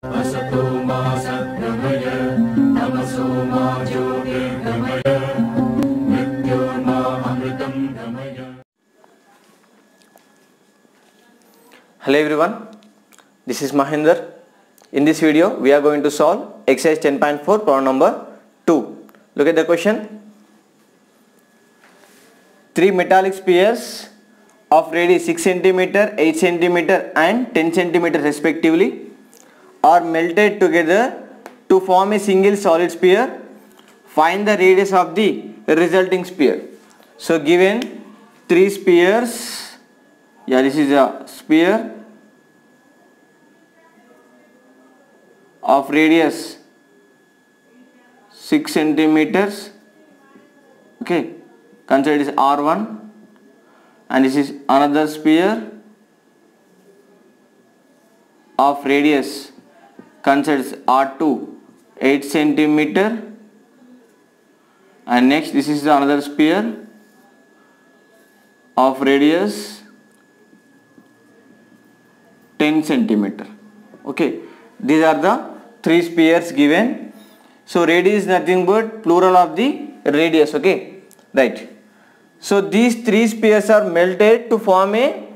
असतो मा सद्गमय तमसो मा ज्योतिर्गमय मृत्योर्मा अमृतं गमय. Hello everyone, this is Mahinder. In this video we are going to solve exercise 10.4 problem number 2. Look at the question. Three metallic spheres of radius 6 cm, 8 cm and 10 cm respectively are melted together to form a single solid sphere. Find the radius of the resulting sphere. So given three spheres, this is a sphere of radius 6 centimeters. Okay, consider it is R1, and this is another sphere of radius, consider it R2, 8 centimeter, and next this is another sphere of radius 10 centimeter. Okay, these are the three spheres given. So radius is nothing but plural of the radius. Okay, right. So these three spheres are melted to form a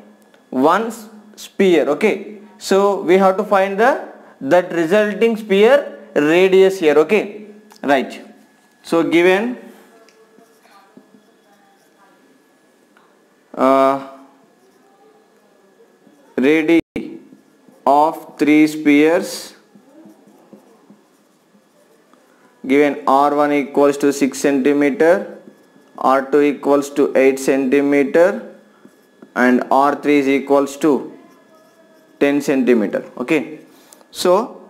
one sphere. Okay, so we have to find that resulting sphere radius here. Okay, right. So given radius of three spheres, given R1 equals to 6 centimeter, R2 equals to 8 centimeter and R3 is equals to 10 centimeter. Okay, so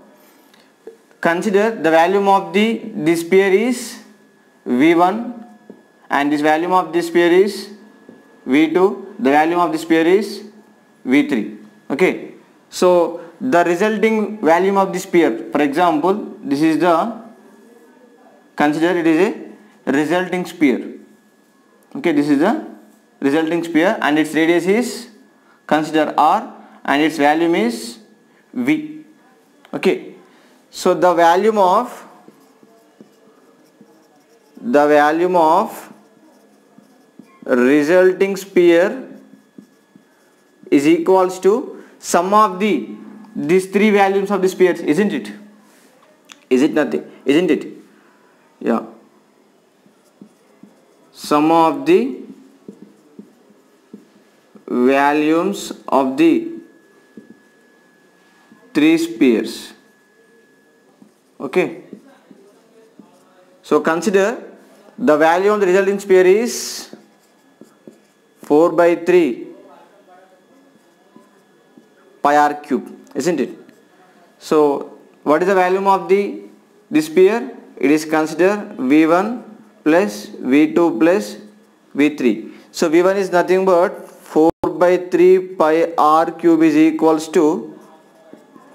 consider the volume of this sphere is V1 and this volume of this sphere is V2, the volume of this sphere is V3. Okay, so the resulting volume of the sphere, for example, this is the, consider it is a resulting sphere. Okay, this is the resulting sphere and its radius is, consider R, and its volume is V. Okay, so the volume of resulting sphere is equals to sum of these three volumes of the spheres, isn't it? Is it nothing? Isn't it? Yeah. Sum of the volumes of the three spheres. Okay. So consider the value of the resulting sphere is 4 by 3 pi r cube, isn't it? So what is the volume of this sphere? It is consider V1 plus V2 plus V3. So V1 is nothing but 4 by 3 pi r cube is equals to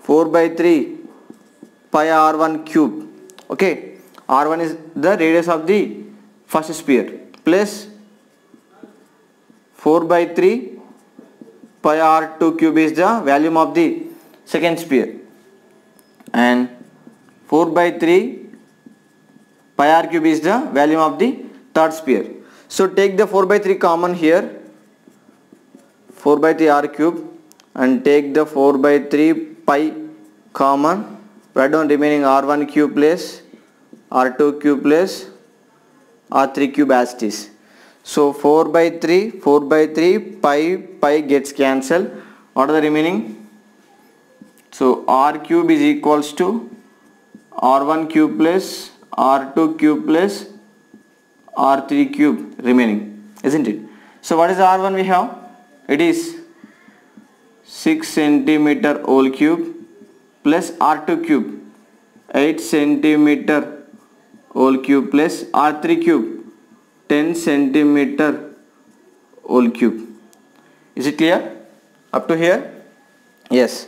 4 by 3 pi r1 cube. Okay, r1 is the radius of the first sphere plus 4 by 3 pi r2 cube is the volume of the second sphere, and 4 by 3 pi r cube is the volume of the third sphere. So take the 4 by 3 common here, 4 by 3 r cube, and take the 4 by 3 pi common, write down remaining r1 cube plus r2 cube plus r3 cube as it is. So 4 by 3 pi gets cancelled. What are the remaining? So r cube is equals to r1 cube plus r2 cube plus r3 cube remaining, isn't it? So what is r1 we have? It is 6 centimeter whole cube plus r2 cube 8 centimeter whole cube plus r3 cube 10 centimeter whole cube. Is it clear up to here? Yes.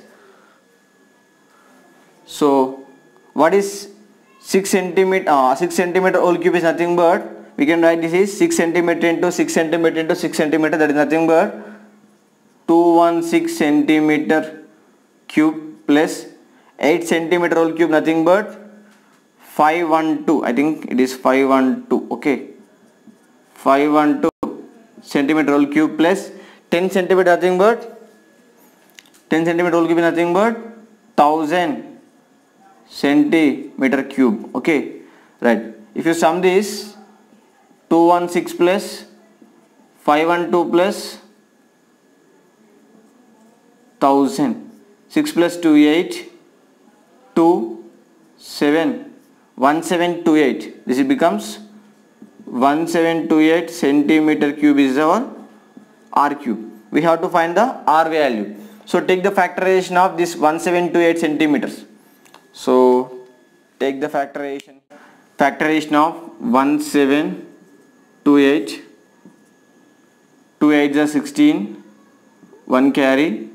So what is 6 centimeter whole cube is nothing but, we can write this is 6 centimeter into 6 centimeter into 6 centimeter, that is nothing but 216 centimeter cube plus 8 centimeter whole cube, nothing but 512. I think it is 512. Okay, 512 centimeter whole cube plus 10 centimeter, nothing but 10 centimeter whole cube is nothing but 1000 centimeter cube. Okay, right. If you sum this, 216 plus 512 plus 1000, 6 plus 2 8, 2 7, 1728. This becomes 1728 centimeter cube is our R cube. We have to find the R value. So take the factorization of this 1728 centimeters. So take the factorization of 1728. 2 8s are 16, 1 carry,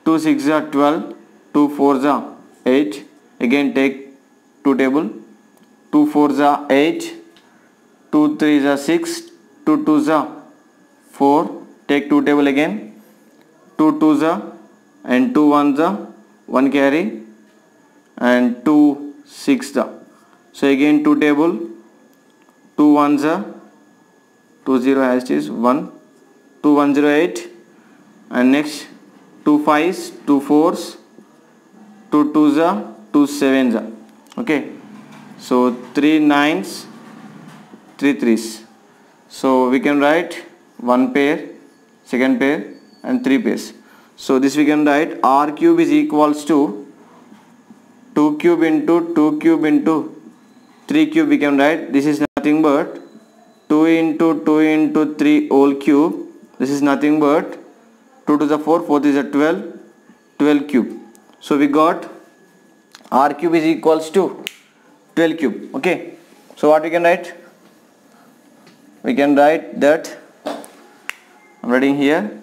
2 6s are 12, 2 4s are 8. Again take 2 table, 2 4s are 8, 2 3s are 6, 2 2s are 4. Take 2 table again, 2 2s are and 2 1s are 1 carry and 2 6s are. So again 2 table, 2 1s are 2 0 as it is 1, 2 108 and next 2 5s, 2 4s, 2 2s are 2 7s are. Okay, so 3 9s, 3 3s. So we can write 1 pair, second pair and 3 pairs. So this we can write R cube is equals to 2 cube into 2 cube into 3 cube. We can write this is nothing but 2 into 2 into 3 whole cube. This is nothing but 2 to the 4, 4 is a 12, 12 cube. So we got R cube is equals to 12 cube. Okay, so what we can write? We can write that, I'm writing here,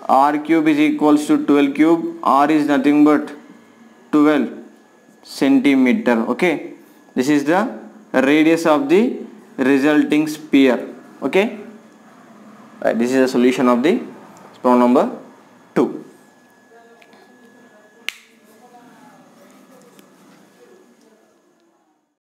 R cube is equals to 12 cube. R is nothing but 12 centimeter. Okay, this is the radius of the resulting sphere. Okay, right, this is the solution of the problem number